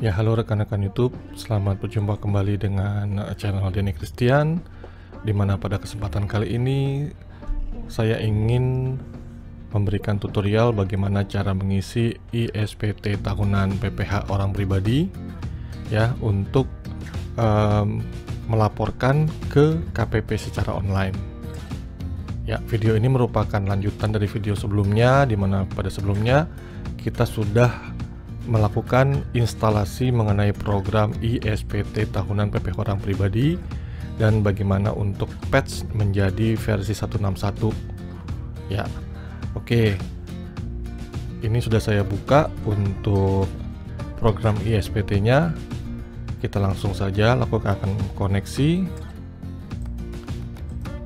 Ya, halo rekan-rekan YouTube, selamat berjumpa kembali dengan channel Denny Christian, dimana pada kesempatan kali ini saya ingin memberikan tutorial bagaimana cara mengisi ISPT tahunan PPH orang pribadi ya untuk melaporkan ke KPP secara online. Ya, video ini merupakan lanjutan dari video sebelumnya, dimana pada sebelumnya kita sudah melakukan instalasi mengenai program ISPT tahunan PPH orang pribadi dan bagaimana untuk patch menjadi versi 161 ya. Oke, ini sudah saya buka untuk program ISPT nya. Kita langsung saja lakukan koneksi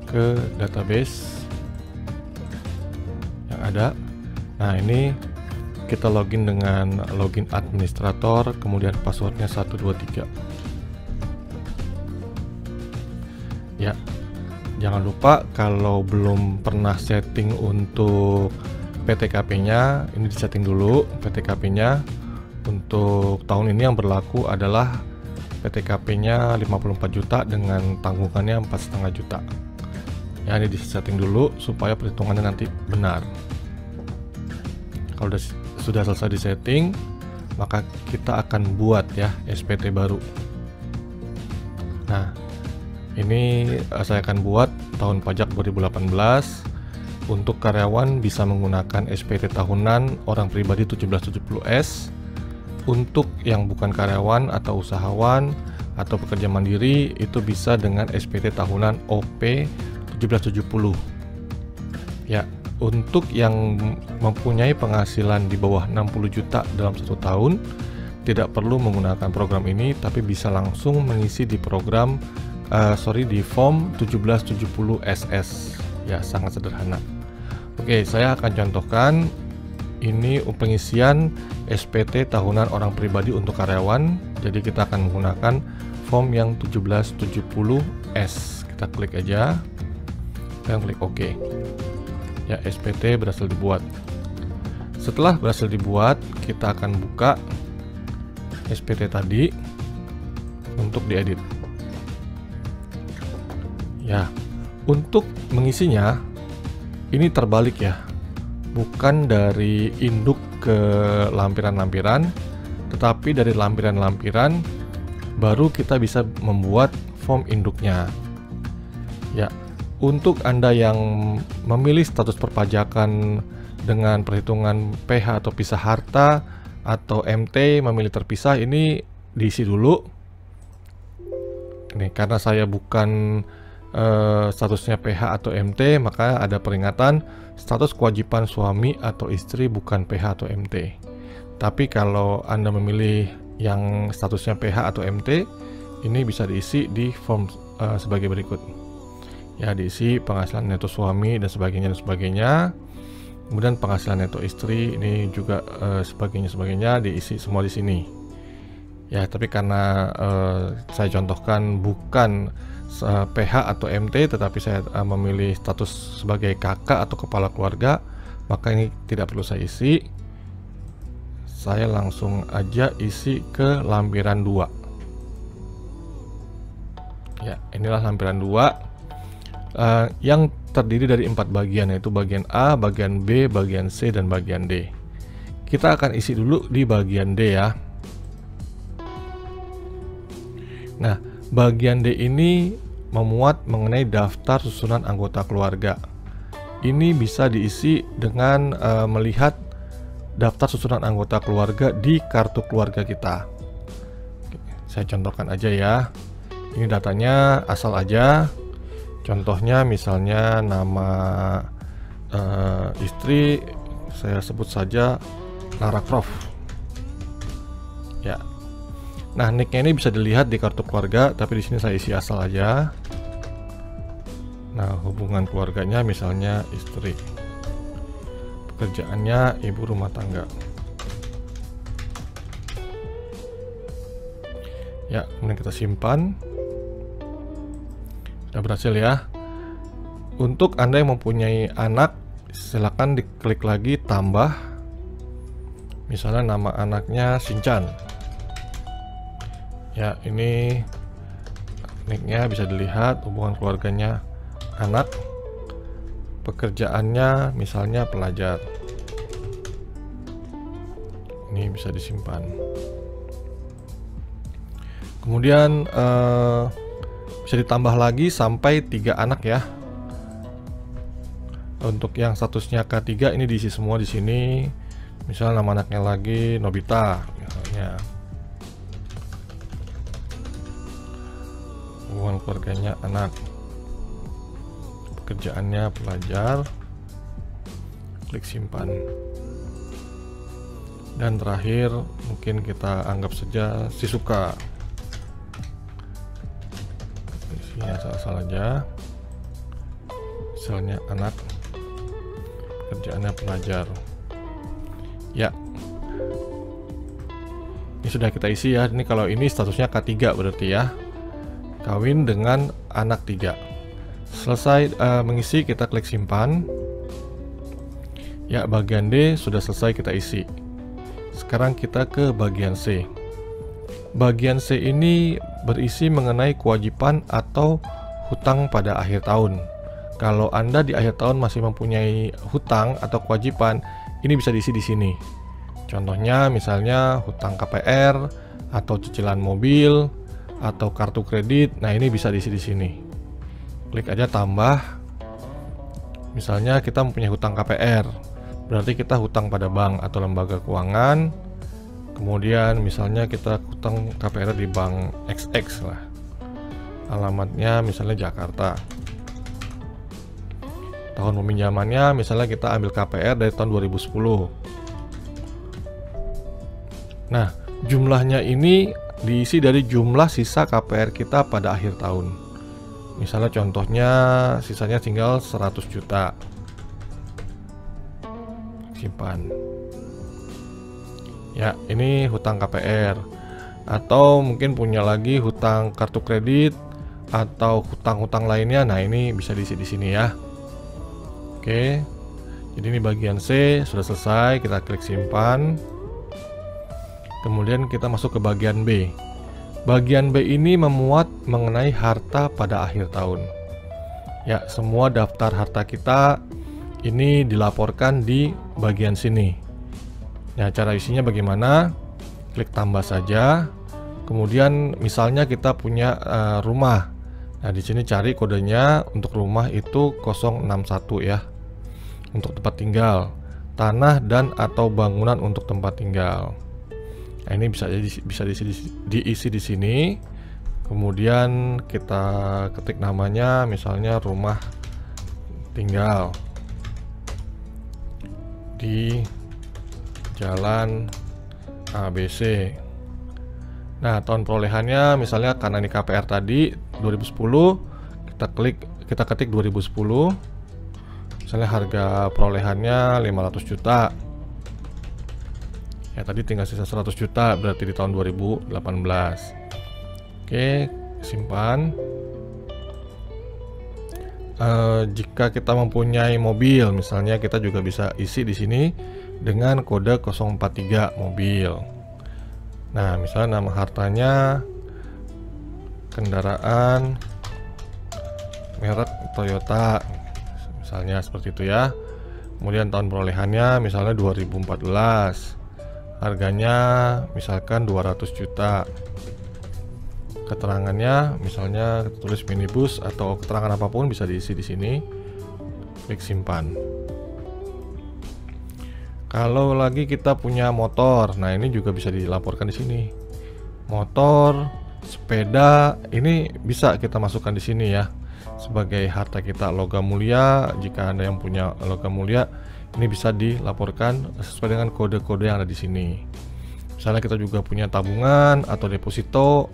ke database yang ada. Nah, ini kita login dengan login administrator, kemudian passwordnya 123 ya. Jangan lupa kalau belum pernah setting untuk PTKP nya, ini disetting dulu PTKP nya. Untuk tahun ini yang berlaku adalah PTKP nya 54 juta dengan tanggungannya 4,5 juta ya. Ini disetting dulu supaya perhitungannya nanti benar. Kalau sudah selesai di setting, maka kita akan buat ya SPT baru. Nah, ini saya akan buat tahun pajak 2018 untuk karyawan bisa menggunakan SPT tahunan orang pribadi 1770S. Untuk yang bukan karyawan atau usahawan atau pekerja mandiri itu bisa dengan SPT tahunan OP 1770 ya. Untuk yang mempunyai penghasilan di bawah 60 juta dalam 1 tahun tidak perlu menggunakan program ini, tapi bisa langsung mengisi di program di form 1770 SS ya, sangat sederhana. Oke, saya akan contohkan ini pengisian SPT tahunan orang pribadi untuk karyawan. Jadi kita akan menggunakan form yang 1770S. Kita klik aja dan klik OK ya. SPT berhasil dibuat. Setelah berhasil dibuat, kita akan buka SPT tadi untuk diedit ya. Untuk mengisinya ini terbalik ya, bukan dari induk ke lampiran-lampiran, tetapi dari lampiran-lampiran baru kita bisa membuat form induknya ya. Untuk Anda yang memilih status perpajakan dengan perhitungan PH atau pisah harta atau MT memilih terpisah, ini diisi dulu. Ini karena saya bukan statusnya PH atau MT, maka ada peringatan status kewajiban suami atau istri bukan PH atau MT. Tapi kalau Anda memilih yang statusnya PH atau MT, ini bisa diisi di form sebagai berikut ya. Diisi penghasilan neto suami dan sebagainya. Kemudian penghasilan neto istri ini juga sebagainya diisi semua di sini ya. Tapi karena saya contohkan bukan PH atau MT, tetapi saya memilih status sebagai kakak atau kepala keluarga, maka ini tidak perlu saya isi. Saya langsung aja isi ke lampiran 2 ya. Inilah lampiran 2 yang terdiri dari 4 bagian, yaitu bagian A, bagian B, bagian C, dan bagian D. Kita akan isi dulu di bagian D ya. Nah, bagian D ini memuat mengenai daftar susunan anggota keluarga. Ini bisa diisi dengan melihat daftar susunan anggota keluarga di kartu keluarga kita. Saya contohkan aja ya. Ini datanya asal aja. Contohnya misalnya nama istri saya sebut saja Lara Croft ya. Nah, nicknya ini bisa dilihat di kartu keluarga, tapi di sini saya isi asal aja. Nah, hubungan keluarganya misalnya istri, pekerjaannya ibu rumah tangga ya. Kemudian kita simpan. Sudah berhasil ya. Untuk Anda yang mempunyai anak, silakan diklik lagi tambah. Misalnya nama anaknya Shinchan. Ya, ini nicknya bisa dilihat, hubungan keluarganya anak, pekerjaannya misalnya pelajar. Ini bisa disimpan. Kemudian bisa ditambah lagi sampai 3 anak ya. Untuk yang statusnya K3 ini diisi semua di sini. Misal nama anaknya lagi Nobita misalnya. Hubungan keluarganya anak, pekerjaannya pelajar. Klik simpan. Dan terakhir mungkin kita anggap saja Shizuka. Isinya asal-asal aja. Misalnya anak, pekerjaannya pelajar. Ya, ini sudah kita isi ya. Ini kalau ini statusnya K3 berarti ya, kawin dengan anak 3. Selesai mengisi, kita klik simpan. Ya, bagian D sudah selesai kita isi. Sekarang kita ke bagian C. Bagian C ini berisi mengenai kewajiban atau hutang pada akhir tahun. Kalau Anda di akhir tahun masih mempunyai hutang atau kewajiban, ini bisa diisi di sini. Contohnya misalnya hutang KPR atau cicilan mobil atau kartu kredit. Nah, ini bisa diisi di sini. Klik aja tambah. Misalnya kita mempunyai hutang KPR, berarti kita hutang pada bank atau lembaga keuangan. Kemudian misalnya kita hutang KPR di bank XX lah. Alamatnya misalnya Jakarta. Tahun peminjamannya misalnya kita ambil KPR dari tahun 2010. Nah, jumlahnya ini diisi dari jumlah sisa KPR kita pada akhir tahun. Misalnya contohnya sisanya tinggal 100 juta. Simpan. Ya, ini hutang KPR. Atau mungkin punya lagi hutang kartu kredit atau hutang-hutang lainnya. Nah, ini bisa diisi di sini ya. Oke. Jadi ini bagian C sudah selesai, kita klik simpan. Kemudian kita masuk ke bagian B. Bagian B ini memuat mengenai harta pada akhir tahun. Ya, semua daftar harta kita ini dilaporkan di bagian sini. Nah, cara isinya bagaimana? Klik tambah saja. Kemudian misalnya kita punya rumah. Nah, di sini cari kodenya untuk rumah itu 061 ya. Untuk tempat tinggal, tanah dan atau bangunan untuk tempat tinggal. Nah, ini bisa diisi di sini. Kemudian kita ketik namanya, misalnya rumah tinggal di Jalan ABC. Nah, tahun perolehannya misalnya karena ini KPR tadi 2010, kita ketik 2010. Misalnya harga perolehannya 500 juta. Ya, tadi tinggal sisa 100 juta berarti di tahun 2018. Oke, simpan. Jika kita mempunyai mobil, misalnya kita juga bisa isi di sini dengan kode 043 mobil. Nah, misalnya nama hartanya kendaraan merek Toyota, misalnya seperti itu ya. Kemudian tahun perolehannya misalnya 2014. Harganya misalkan 200 juta. Keterangannya misalnya tulis minibus atau keterangan apapun bisa diisi di sini. Klik simpan. Kalau lagi kita punya motor, nah ini juga bisa dilaporkan di sini. Motor, sepeda, ini bisa kita masukkan di sini ya. Sebagai harta kita logam mulia, jika Anda yang punya logam mulia, ini bisa dilaporkan sesuai dengan kode-kode yang ada di sini. Misalnya kita juga punya tabungan atau deposito,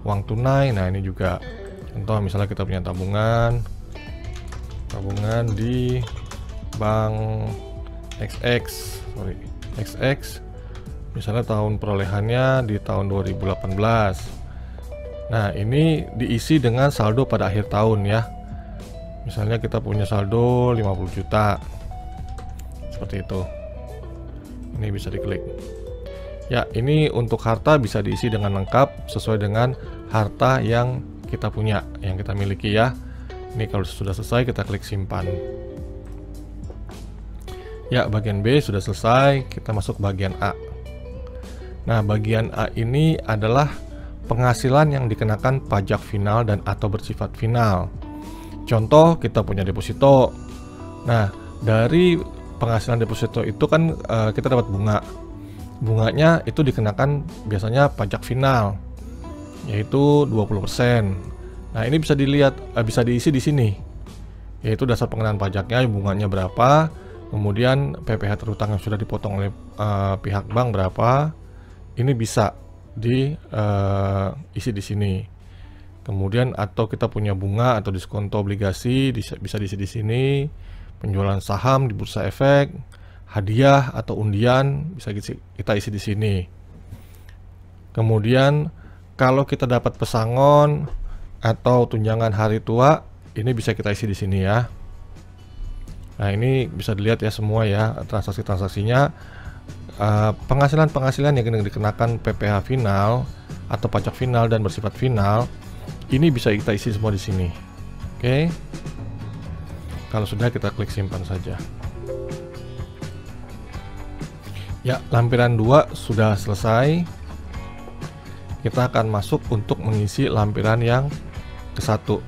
uang tunai. Nah, ini juga contoh, misalnya kita punya tabungan di bank XX, misalnya tahun perolehannya di tahun 2018. Nah, ini diisi dengan saldo pada akhir tahun ya. Misalnya kita punya saldo 50 juta seperti itu. Ini bisa diklik. Ya, ini untuk harta bisa diisi dengan lengkap sesuai dengan harta yang kita punya, yang kita miliki ya. Ini kalau sudah selesai kita klik simpan. Ya, bagian B sudah selesai, kita masuk bagian A. Nah, bagian A ini adalah penghasilan yang dikenakan pajak final dan atau bersifat final. Contoh, kita punya deposito. Nah, dari penghasilan deposito itu kan kita dapat bunga. Bunganya itu dikenakan biasanya pajak final, yaitu 20%. Nah, ini bisa dilihat, bisa diisi di sini, yaitu dasar pengenaan pajaknya, bunganya berapa, kemudian PPh terutang yang sudah dipotong oleh pihak bank berapa. Ini bisa diisi di sini. Kemudian atau kita punya bunga atau diskonto obligasi bisa diisi di sini. Penjualan saham di bursa efek, hadiah atau undian bisa kita isi di sini. Kemudian kalau kita dapat pesangon atau tunjangan hari tua, ini bisa kita isi di sini ya. Nah, ini bisa dilihat ya semua ya transaksi-transaksinya. Penghasilan-penghasilan yang dikenakan PPh final atau pajak final dan bersifat final, ini bisa kita isi semua di sini. Oke. Kalau sudah, kita klik simpan saja. Ya, lampiran 2 sudah selesai. Kita akan masuk untuk mengisi lampiran yang ke-1.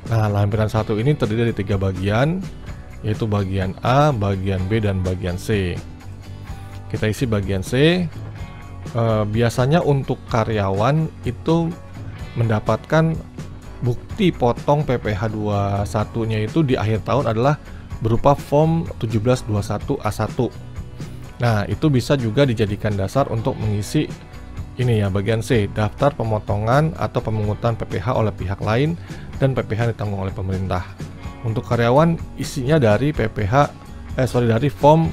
Nah, lampiran 1 ini terdiri dari 3 bagian, yaitu bagian A, bagian B, dan bagian C. Kita isi bagian C. Biasanya untuk karyawan itu mendapatkan bukti potong PPh 21-nya itu di akhir tahun adalah berupa form 1721A1. Nah, itu bisa juga dijadikan dasar untuk mengisi ini ya, bagian C, daftar pemotongan atau pemungutan PPh oleh pihak lain dan PPh ditanggung oleh pemerintah. Untuk karyawan isinya dari dari form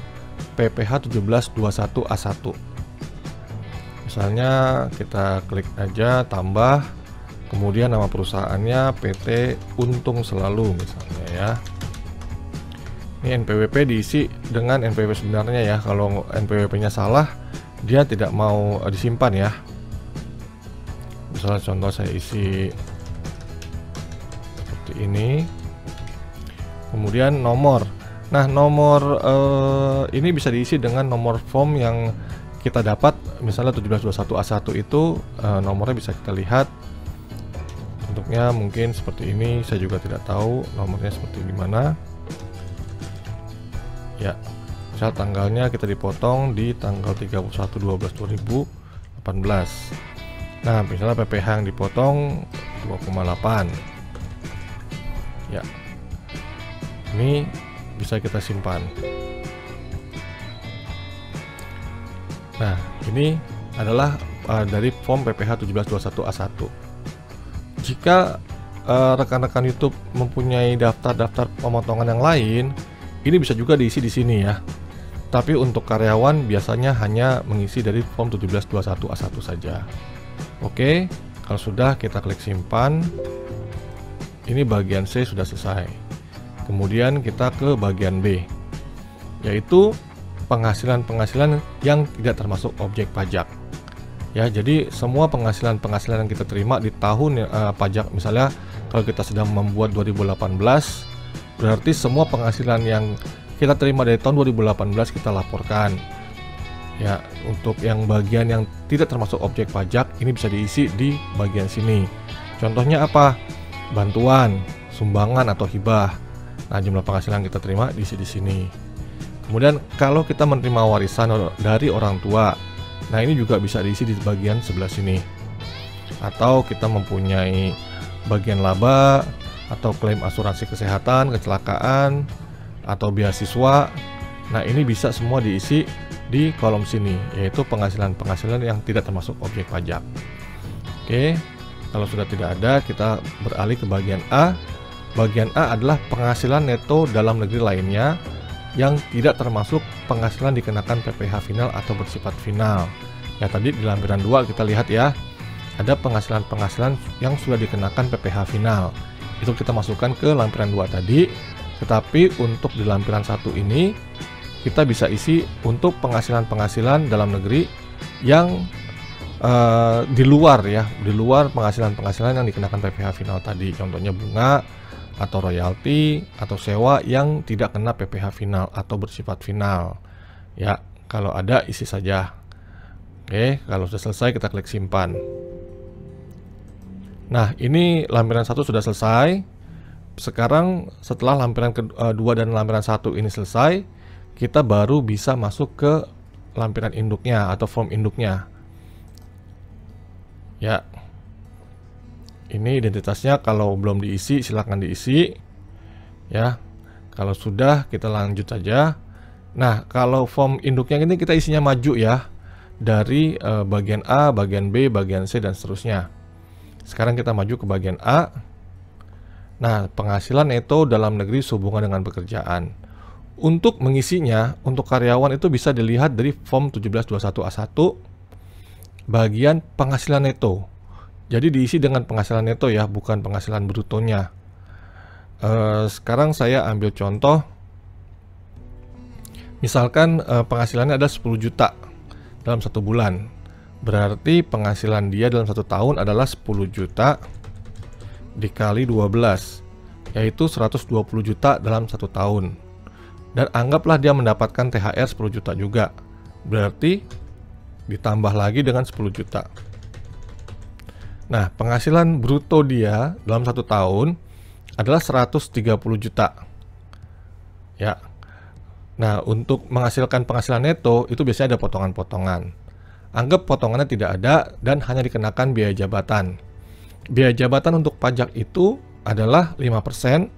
PPh 1721A1. Misalnya kita klik aja tambah, kemudian nama perusahaannya PT Untung Selalu misalnya ya. Ini NPWP diisi dengan NPWP sebenarnya ya. Kalau NPWP-nya salah, dia tidak mau disimpan ya. Misalnya contoh saya isi seperti ini. Kemudian nomor. Nah, nomor ini bisa diisi dengan nomor form yang kita dapat. Misalnya 1721A1 itu nomornya bisa kita lihat. Bentuknya mungkin seperti ini, saya juga tidak tahu nomornya seperti gimana. Ya, misal tanggalnya kita dipotong di tanggal 31/12/2018. Nah, misalnya PPh yang dipotong 2,8. Ya, ini bisa kita simpan. Nah, ini adalah dari form PPh 1721A1. Jika rekan-rekan YouTube mempunyai daftar-daftar pemotongan yang lain, ini bisa juga diisi di sini ya. Tapi untuk karyawan biasanya hanya mengisi dari form 1721A1 saja. Oke, kalau sudah kita klik simpan. Ini bagian C sudah selesai. Kemudian kita ke bagian B, yaitu penghasilan-penghasilan yang tidak termasuk objek pajak. Ya, jadi semua penghasilan-penghasilan yang kita terima di tahun pajak, misalnya kalau kita sedang membuat 2018, berarti semua penghasilan yang kita terima dari tahun 2018 kita laporkan. Ya, untuk yang bagian yang tidak termasuk objek pajak ini bisa diisi di bagian sini. Contohnya apa? Bantuan, sumbangan atau hibah. Nah, jumlah penghasilan kita terima diisi di sini. Kemudian kalau kita menerima warisan dari orang tua, nah ini juga bisa diisi di bagian sebelah sini. Atau kita mempunyai bagian laba atau klaim asuransi kesehatan, kecelakaan, atau beasiswa. Nah, ini bisa semua diisi di kolom sini, yaitu penghasilan-penghasilan yang tidak termasuk objek pajak. Oke, kalau sudah tidak ada, kita beralih ke bagian A. Bagian A adalah penghasilan neto dalam negeri lainnya yang tidak termasuk penghasilan dikenakan PPh final atau bersifat final. Ya, tadi di lampiran 2 kita lihat ya, ada penghasilan-penghasilan yang sudah dikenakan PPh final. Itu kita masukkan ke lampiran 2 tadi. Tetapi untuk di lampiran 1 ini kita bisa isi untuk penghasilan-penghasilan dalam negeri yang di luar ya, di luar penghasilan-penghasilan yang dikenakan PPh final tadi. Contohnya bunga atau royalti atau sewa yang tidak kena PPh final atau bersifat final. Ya, kalau ada isi saja. Oke, kalau sudah selesai kita klik simpan. Nah, ini lampiran 1 sudah selesai. Sekarang setelah lampiran kedua dan lampiran 1 ini selesai, kita baru bisa masuk ke lampiran induknya atau form induknya. Ya, ini identitasnya. Kalau belum diisi silahkan diisi ya. Kalau sudah kita lanjut saja. Nah, kalau form induknya ini kita isinya maju ya, dari bagian A, bagian B, bagian C dan seterusnya. Sekarang kita maju ke bagian A. Nah, penghasilan neto dalam negeri sehubungan dengan pekerjaan. Untuk mengisinya, untuk karyawan itu bisa dilihat dari form 1721A1 bagian penghasilan neto. Jadi diisi dengan penghasilan neto ya, bukan penghasilan brutonya. Sekarang saya ambil contoh. Misalkan penghasilannya ada 10 juta dalam 1 bulan. Berarti penghasilan dia dalam 1 tahun adalah 10 juta dikali 12, yaitu 120 juta dalam 1 tahun. Dan anggaplah dia mendapatkan THR 10 juta juga. Berarti ditambah lagi dengan 10 juta. Nah, penghasilan bruto dia dalam 1 tahun adalah 130 juta. Ya. Nah, untuk menghasilkan penghasilan neto itu biasanya ada potongan-potongan. Anggap potongannya tidak ada dan hanya dikenakan biaya jabatan. Biaya jabatan untuk pajak itu adalah 5%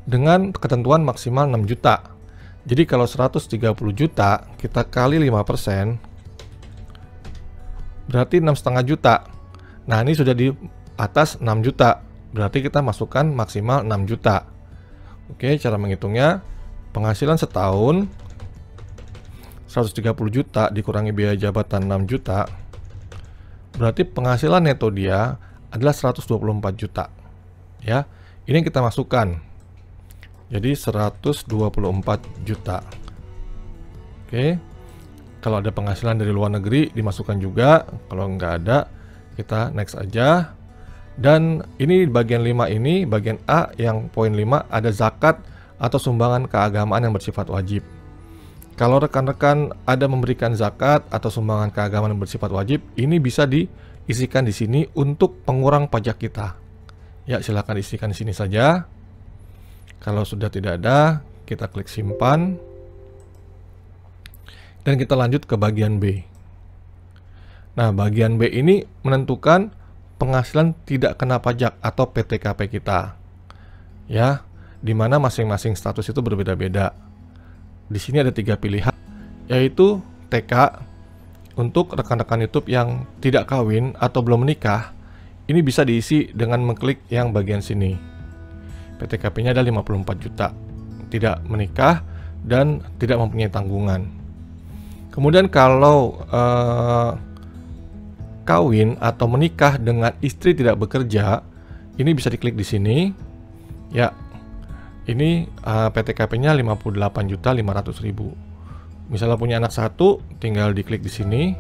dengan ketentuan maksimal 6 juta. Jadi kalau 130 juta kita kali 5%, berarti 6,5 juta. Nah, ini sudah di atas 6 juta. Berarti kita masukkan maksimal 6 juta. Oke, cara menghitungnya, penghasilan setahun 130 juta dikurangi biaya jabatan 6 juta. Berarti penghasilan neto dia adalah 124 juta. Ya, ini yang kita masukkan. Jadi 124 juta. Oke. Kalau ada penghasilan dari luar negeri dimasukkan juga. Kalau nggak ada, kita next aja. Dan ini bagian 5 ini, bagian A yang poin 5 ada zakat atau sumbangan keagamaan yang bersifat wajib. Kalau rekan-rekan ada memberikan zakat atau sumbangan keagamaan yang bersifat wajib, ini bisa diisikan di sini untuk pengurang pajak kita. Ya, silakan isikan di sini saja. Kalau sudah tidak ada, kita klik simpan. Dan kita lanjut ke bagian B. Nah, bagian B ini menentukan penghasilan tidak kena pajak atau PTKP kita. Ya, di mana masing-masing status itu berbeda-beda. Di sini ada 3 pilihan, yaitu TK untuk rekan-rekan YouTube yang tidak kawin atau belum menikah. Ini bisa diisi dengan mengklik yang bagian sini. PTKP-nya ada 54 juta. Tidak menikah dan tidak mempunyai tanggungan. Kemudian kalau kawin atau menikah dengan istri tidak bekerja, ini bisa diklik di sini. Ya, ini PTKP-nya 58.500.000. Misalnya punya anak 1, tinggal diklik di sini,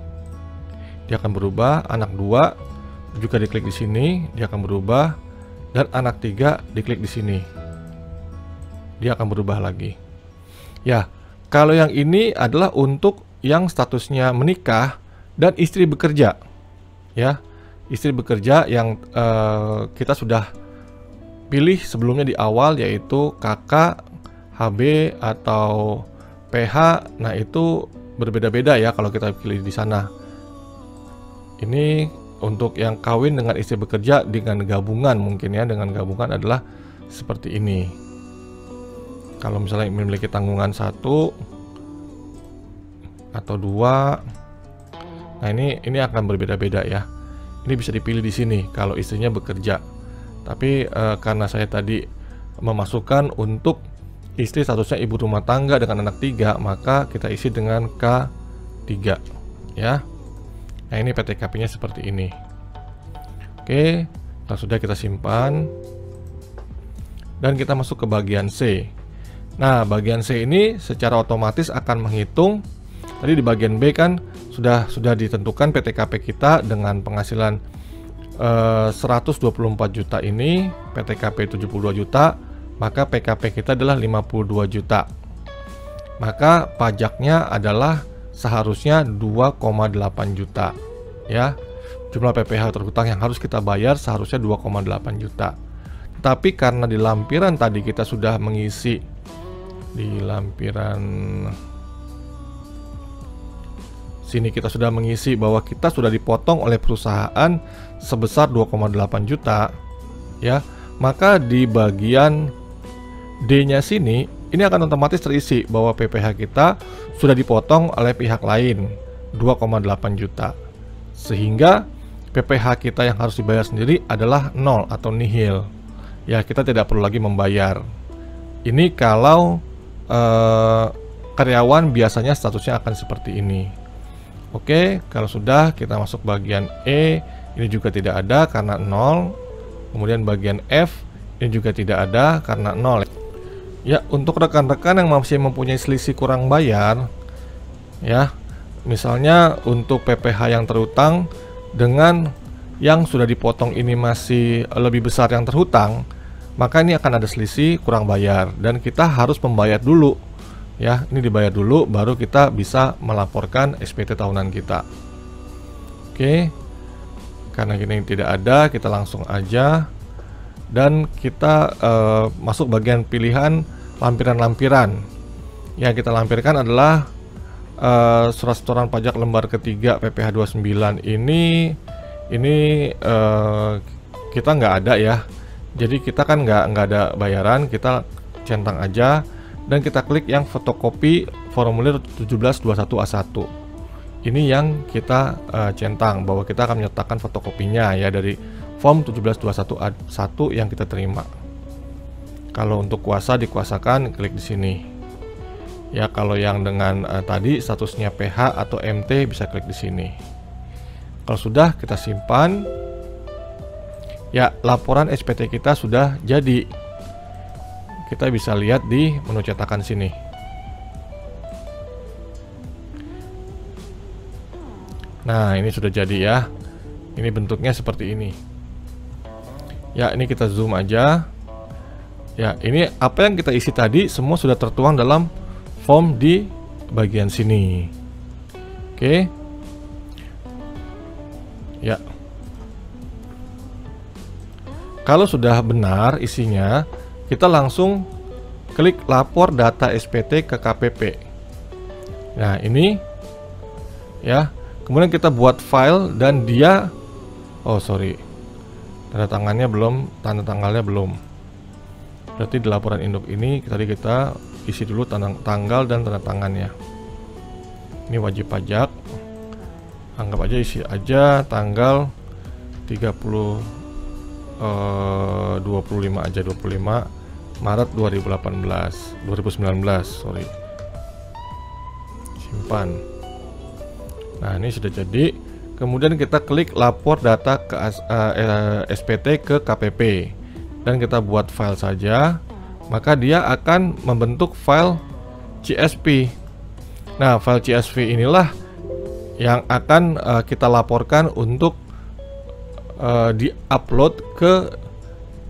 dia akan berubah. Anak 2 juga diklik di sini, dia akan berubah. Dan anak 3 diklik di sini, dia akan berubah lagi. Ya, kalau yang ini adalah untuk yang statusnya menikah dan istri bekerja. Ya, istri bekerja yang kita sudah pilih sebelumnya di awal, yaitu KK, HB atau PH. Nah, itu berbeda-beda ya kalau kita pilih di sana. Ini untuk yang kawin dengan istri bekerja dengan gabungan, mungkin ya, dengan gabungan adalah seperti ini. Kalau misalnya memiliki tanggungan 1 atau 2, nah ini akan berbeda-beda ya. Ini bisa dipilih di sini kalau istrinya bekerja. Tapi karena saya tadi memasukkan untuk istri statusnya ibu rumah tangga dengan anak 3, maka kita isi dengan K3 ya. Nah, ini PTKP-nya seperti ini. Oke, kalau sudah kita simpan. Dan kita masuk ke bagian C. Nah, bagian C ini secara otomatis akan menghitung. Tadi di bagian B kan sudah ditentukan PTKP kita dengan penghasilan 124 juta ini, PTKP 72 juta, maka PKP kita adalah 52 juta. Maka pajaknya adalah seharusnya 2,8 juta. Ya. Jumlah PPh terhutang yang harus kita bayar seharusnya 2,8 juta. Tapi karena di lampiran tadi kita sudah mengisi di lampiran sini kita sudah mengisi bahwa kita sudah dipotong oleh perusahaan sebesar 2,8 juta, ya, maka di bagian D-nya sini ini akan otomatis terisi bahwa PPh kita sudah dipotong oleh pihak lain 2,8 juta, sehingga PPh kita yang harus dibayar sendiri adalah 0 atau nihil. Ya, kita tidak perlu lagi membayar. Ini kalau karyawan biasanya statusnya akan seperti ini. Oke, kalau sudah kita masuk bagian E, ini juga tidak ada karena 0. Kemudian bagian F, ini juga tidak ada karena 0. Ya, untuk rekan-rekan yang masih mempunyai selisih kurang bayar, ya, misalnya untuk PPh yang terhutang dengan yang sudah dipotong ini masih lebih besar yang terhutang, maka ini akan ada selisih kurang bayar dan kita harus membayar dulu. Ya, ini dibayar dulu baru kita bisa melaporkan SPT tahunan kita. Oke. Karena ini tidak ada, kita langsung aja dan kita masuk bagian pilihan lampiran-lampiran. Yang kita lampirkan adalah surat setoran pajak lembar ketiga PPh 29 ini kita nggak ada ya. Jadi kita kan nggak ada bayaran, kita centang aja dan kita klik yang fotokopi formulir 1721A1. Ini yang kita centang bahwa kita akan menyertakan fotokopinya ya dari form 1721A1 yang kita terima. Kalau untuk kuasa dikuasakan, klik di sini. Ya, kalau yang dengan tadi statusnya PH atau MT bisa klik di sini. Kalau sudah kita simpan. Ya, laporan SPT kita sudah jadi. Kita bisa lihat di menu cetakan sini. Nah, ini sudah jadi ya. Ini bentuknya seperti ini. Ya, ini kita zoom aja. Ya, ini apa yang kita isi tadi semua sudah tertuang dalam form di bagian sini. Oke. Ya. Kalau sudah benar isinya, kita langsung klik lapor data SPT ke KPP. Nah, ini ya. Kemudian kita buat file dan dia tanda tangannya belum, tanda tanggalnya belum. Berarti di laporan induk ini tadi kita isi dulu tanggal dan tanda tangannya. Ini wajib pajak. Anggap aja isi aja tanggal 25 aja, 25 Maret 2019, sorry. Simpan. Nah, ini sudah jadi. Kemudian kita klik lapor data ke SPT ke KPP dan kita buat file saja, maka dia akan membentuk file CSV. Nah, file CSV inilah yang akan kita laporkan untuk di-upload ke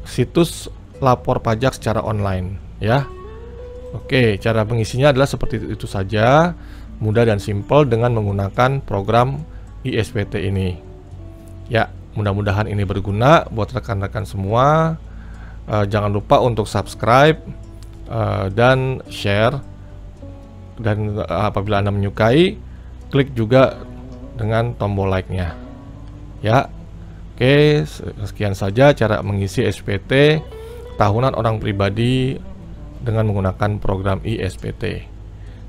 situs lapor pajak secara online ya. Oke, cara mengisinya adalah seperti itu saja, mudah dan simpel dengan menggunakan program iSPT ini. Ya, mudah-mudahan ini berguna buat rekan-rekan semua. Jangan lupa untuk subscribe dan share, dan apabila Anda menyukai, klik juga dengan tombol like-nya. Ya. Oke, sekian saja cara mengisi SPT tahunan orang pribadi dengan menggunakan program iSPT.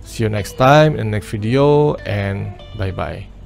See you next time in the next video and bye-bye.